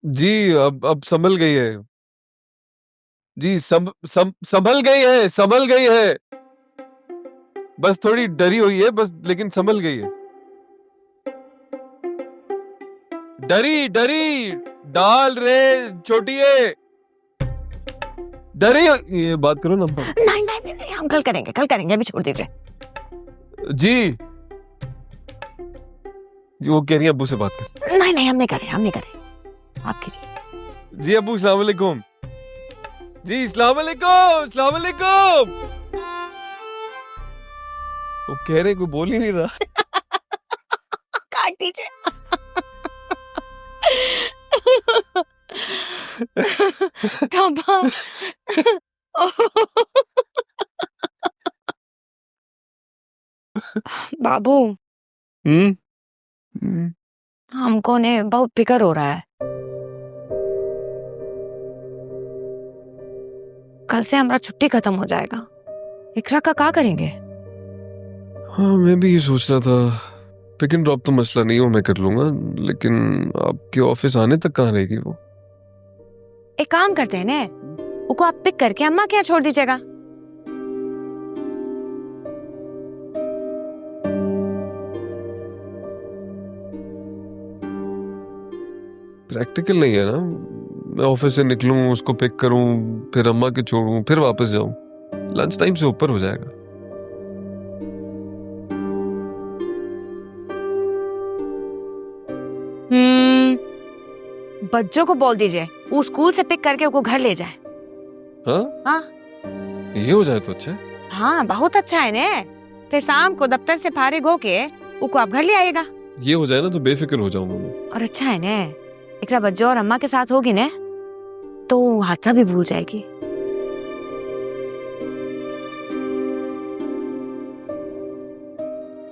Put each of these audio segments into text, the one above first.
जी, अब संभल गई है। जी, संभल गई है, संभल गई है। बस थोड़ी डरी हुई है बस, लेकिन संभल गई है। डरी, डरी, डाल रे छोटिए। डरी, ये बात करो ना। नहीं नहीं नहीं नहीं, हम कल करेंगे, अभी छोड़ दीजिए। जी। जी, वो कह रही है अब्बू से बात कर। नहीं नहीं, हम नहीं करें, आप कीजिए। जी अब्बू, अस्सलाम वालेकुम। जी, अस्सलाम वालेकुम, अस्सलाम वालेकुम। वो कह रहे, कोई बोल ही नहीं रहा। काट दीजिए। बाबू, हमको ने बहुत फिक्र हो रहा है। कल से हमारा छुट्टी खत्म हो जाएगा, इकरा का क्या करेंगे? हाँ, मैं भी ये सोच रहा था। पिक एंड ड्रॉप तो मसला नहीं, वो मैं कर लूंगा, लेकिन आपके ऑफिस आने तक कहाँ रहेगी वो? एक काम करते हैं ना, उसको आप पिक करके अम्मा के यहाँ छोड़ दीजिएगा। प्रैक्टिकल नहीं है ना। मैं ऑफिस से निकलूं, उसको पिक करूं, फिर अम्मा के छोड़ूं, फिर वापस जाऊं। लंच टाइम से ऊपर हो जाएगा। बच्चों को बोल दीजिए वो स्कूल से पिक करके उसको घर ले जाए। हाँ हाँ, ये हो जाए तो अच्छा है। हाँ बहुत अच्छा है ने। फिर शाम को दफ्तर से फारिग होके उसको आप घर ले आएगा। ये हो जाए ना तो बेफिक्र हो जाऊंगा मैं। और अच्छा है ने, इकरा बच्चों और अम्मा के साथ होगी ने तो हादसा भी भूल जाएगी।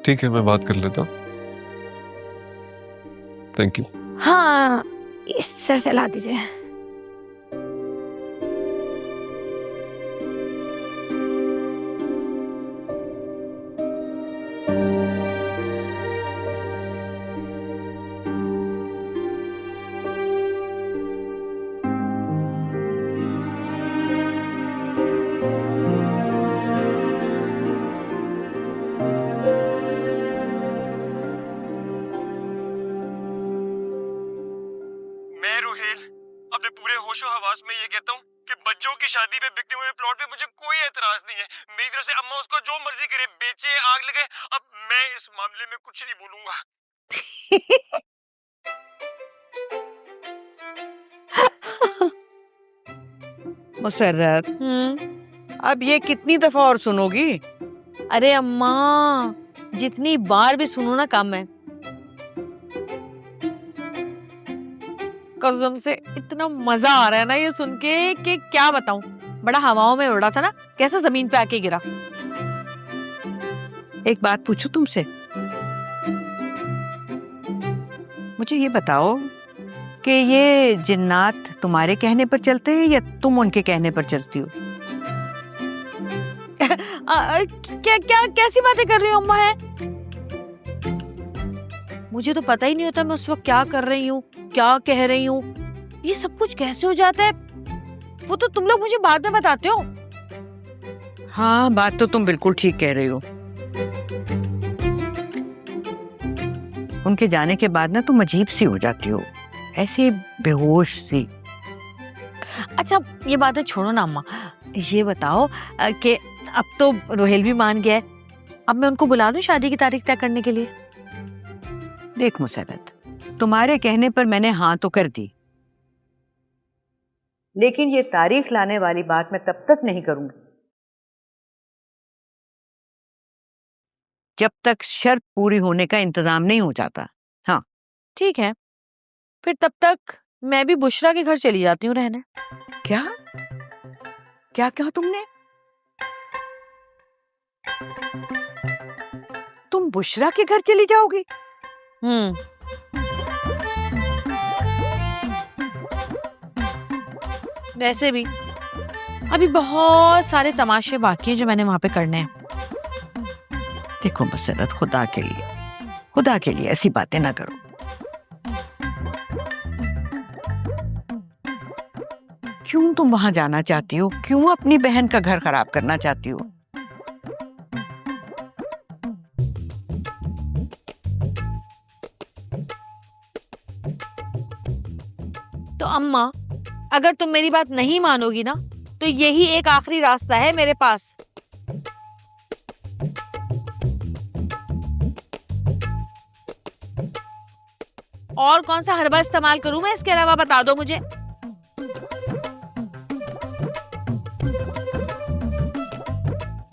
ठीक है, मैं बात कर लेता हूँ। Thank you. हाँ, इस सर से ला दीजिए। मैं रोहेल अपने पूरे होशो हवास में ये कहता हूँ कि बच्चों की शादी पे बिकने हुए प्लॉट पे मुझे कोई एतराज नहीं है। मेरी तरफ से अम्मा उसको जो मर्जी करे, बेचे, आग लगे, अब मैं इस मामले में कुछ नहीं बोलूंगा। मुसर्रत, अब ये कितनी दफा और सुनोगी? अरे अम्मा, जितनी बार भी सुनो ना कम है। कसम से इतना मजा आ रहा है ना ये सुन के कि क्या बताऊं। बड़ा हवाओं में उड़ रहा था ना, कैसे जमीन पे आके गिरा। एक बात पूछूं तुमसे? मुझे ये बताओ कि ये जिन्नात तुम्हारे कहने पर चलते हैं या तुम उनके कहने पर चलती हो? क्या क्या कैसी बातें कर रही हो अम्मा? है मुझे तो पता ही नहीं होता मैं उस वक्त क्या कर रही हूँ, क्या कह रही हूँ। ये सब कुछ कैसे हो जाता है वो तो तुम लोग मुझे बाद में बताते हो। हाँ, बात तो तुम बिल्कुल ठीक कह रही हो। उनके जाने के बाद ना तुम अजीब सी हो जाती हो, ऐसी बेहोश सी। अच्छा ये बातें छोड़ो ना अम्मा, ये बताओ कि अब तो रोहेल भी मान गया है, अब मैं उनको बुला लूं शादी की तारीख तय करने के लिए? देख मुसर्रत, तुम्हारे कहने पर मैंने हाँ तो कर दी, लेकिन ये तारीख लाने वाली बात मैं तब तक नहीं करूंगी जब तक शर्त पूरी होने का इंतजाम नहीं हो जाता। हाँ ठीक है, फिर तब तक मैं भी बुशरा के घर चली जाती हूँ रहने। क्या क्या कहा तुमने? तुम बुशरा के घर चली जाओगी? वैसे भी अभी बहुत सारे तमाशे बाकी हैं जो मैंने वहां पे करने हैं। देखो मुसर्रत, खुदा के लिए ऐसी बातें ना करो। क्यों तुम वहां जाना चाहती हो? क्यों अपनी बहन का घर खराब करना चाहती हो? तो अम्मा, अगर तुम मेरी बात नहीं मानोगी ना, तो यही एक आखिरी रास्ता है मेरे पास। और कौन सा हरबा इस्तेमाल करूं मैं इसके अलावा, बता दो मुझे।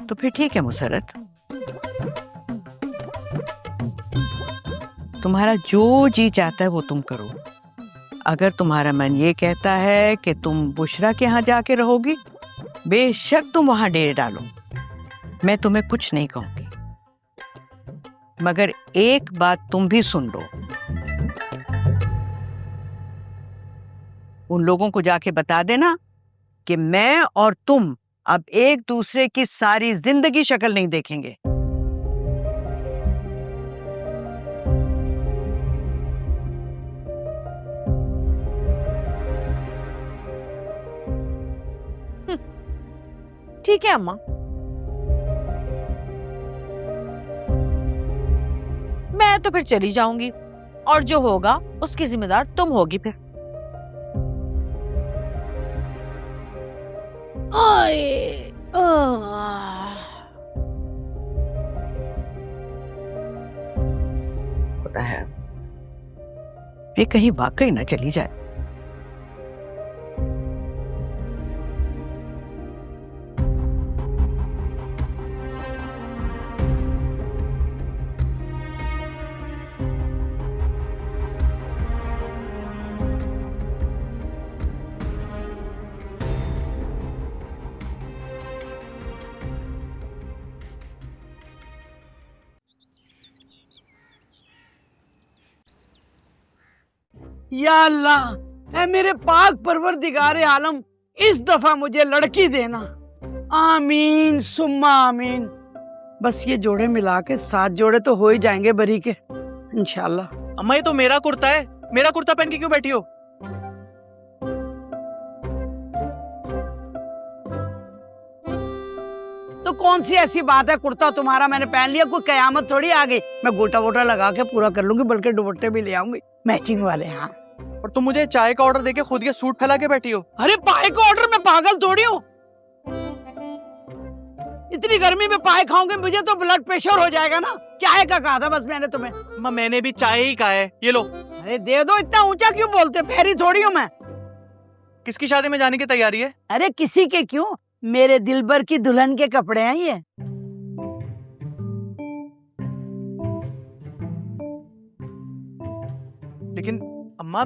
तो फिर ठीक है मुसरत, तुम्हारा जो जी चाहता है वो तुम करो। अगर तुम्हारा मन ये कहता है कि तुम बुशरा के यहाँ जाके रहोगी, बेशक तुम वहां डेरे डालो, मैं तुम्हें कुछ नहीं कहूंगी। मगर एक बात तुम भी सुन लो, उन लोगों को जाके बता देना कि मैं और तुम अब एक दूसरे की सारी जिंदगी शक्ल नहीं देखेंगे। ठीक है अम्मा। मैं तो फिर चली जाऊंगी, और जो होगा उसकी जिम्मेदार तुम होगी फिर। होता है ये कहीं वाकई ना चली जाए। या अल्लाह, ऐ मेरे पाक परवरदिगारे आलम, इस दफा मुझे लड़की देना। आमीन सुम्मा आमीन। बस ये जोड़े मिला के 7 जोड़े तो हो ही जाएंगे बरी के, इंशाल्लाह। अम्मा ये तो मेरा कुर्ता है, मेरा कुर्ता पहन के क्यों बैठी हो? तो कौन सी ऐसी बात है, कुर्ता तुम्हारा मैंने पहन लिया, कोई कयामत थोड़ी आ गई। मैं गोटा वोटा लगा के पूरा कर लूंगी, बल्कि दुपट्टे भी ले आऊंगी मैचिंग वाले। हाँ, और तुम मुझे चाय का ऑर्डर देके खुद ये सूट फैला के बैठी हो। अरे पाए का ऑर्डर, मैं पागल थोड़ी हूँ। इतनी गर्मी में पाए खाऊंगे मुझे तो ब्लड प्रेशर हो जाएगा ना। चाय का कहा था बस मैंने तुम्हें। अम्मा मैंने भी चाय ही कहा है, ये लो। अरे दे दो, इतना ऊंचा क्यों बोलते, पैरी थोड़ी हूँ मैं। किसकी शादी में जाने की तैयारी है? अरे किसी के क्यों, मेरे दिलबर की दुल्हन के कपड़े हैं ये। लेकिन अम्मा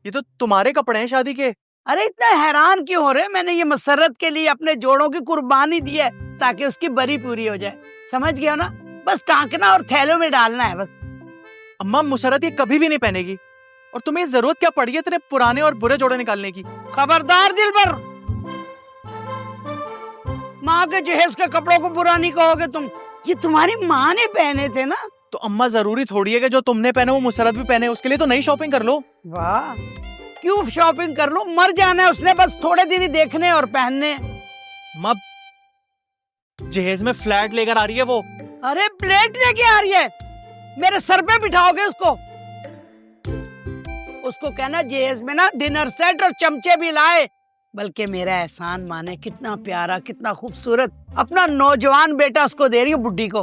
ये तो तुम्हारे कपड़े हैं शादी के। अरे इतना हैरान क्यों हो रहे, मैंने ये मसरत के लिए अपने जोड़ों की कुर्बानी दी है ताकि उसकी बरी पूरी हो जाए, समझ गया ना। बस टांकना और थैलों में डालना है बस। अम्मा मुसरत ये कभी भी नहीं पहनेगी, और तुम्हें जरूरत क्या पड़ी है तेरे पुराने और बुरे जोड़े निकालने की? खबरदार दिलबर, माँ के जहेज के कपड़ों को बुरा नहीं कहोगे तुम। ये तुम्हारी माँ ने पहने थे ना। तो अम्मा जरूरी थोड़ी है कि जो तुमने पहने वो मुसरत भी पहने, उसके लिए तो नई शॉपिंग कर लो। वाह, क्यों शॉपिंग कर लो, मर जाना है उसने, बस थोड़े दिन ही देखने और पहनने। अम्मा जहेज में फ्लैट लेकर आ रही है वो। अरे प्लेट लेके आ रही है, मेरे सर पे बिठाओगे उसको? उसको कहना जहेज में ना डिनर सेट और चमचे भी लाए। बल्कि मेरा एहसान माने, कितना प्यारा कितना खूबसूरत अपना नौजवान बेटा उसको दे रही हो बुड्ढी को।